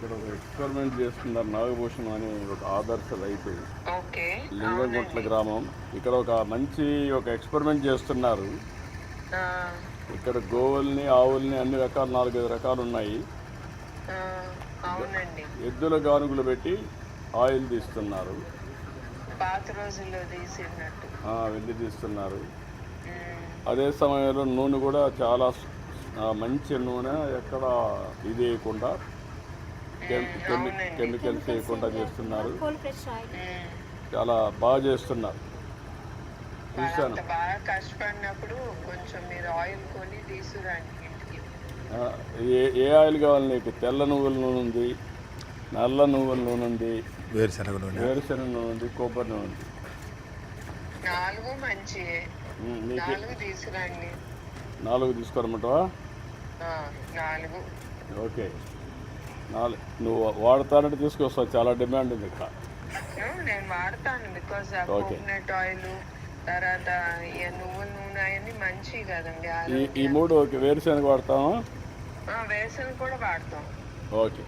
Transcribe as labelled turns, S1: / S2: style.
S1: ఇక్కడ ఒక ఎక్స్పెరిమెంట్ చేస్తున్నారు నాగభూషణం అని ఒక ఆదర్శ రైతు
S2: ఓకే.
S1: లింగంగుట్ల గ్రామం. ఇక్కడ ఒక మంచి ఎక్స్పెరిమెంట్ చేస్తున్నారు.
S2: ఆ,
S1: ఇక్కడ గోవుల్ని ఆవుల్ని అన్ని రకాలు 4-5 రకాలు ఉన్నాయి.
S2: ఆ, అవునండి.
S1: ఎద్దుల గానుగులు పెట్టి ఆయిల్ తీస్తున్నారు.
S2: పాత రోజుల్లో తీసినట్టు.
S1: వెళ్ళి తీస్తున్నారు.
S2: ఉమ్,
S1: అదే సమయంలో నూనె కూడా చాలా మంచి నూనె, ఎక్కడ ఇది వేయకుండా
S2: అవునండి.
S1: కెమికల్స్ వేయకుండా చేస్తున్నారు.
S2: ఉమ్.
S1: చాలా బాగా చేస్తున్నారు. చూశాను.
S2: అంత బాగా కష్టపడినప్పుడు కొంచెం మీరు ఆయిల్ కొని తీసుకురండి ఇంటికి.
S1: ఏ ఆయిల్ కావాలి నీకు? తెల్ల నువ్వుల నూనె ఉంది, నల్ల నువ్వుల నూనె ఉంది, వేరుశనగ నూనె ఉంది, కొబ్బరి నూనె ఉంది.
S2: 4 మంచియే. 4 తీసుకురండి.
S1: 4 తీసుకోరమంటావా?
S2: 4.
S1: ఓకే. 4 నువ్వు వాడతానంటే తీసుకొస్తావు. చాలా డిమాండ్ ఉంది ఇక్కడ.
S2: నేను వాడతాను. బికాస్ కోకోనట్ ఆయిల్, తర్వాత నువ్వుల నూనె అవన్నీ మంచివి కదండి.
S1: ఈ 3 ఓకే. వేరుశనగ వాడతామా?
S2: వేరుశనగ కూడా వాడతాం.
S1: ఓకే.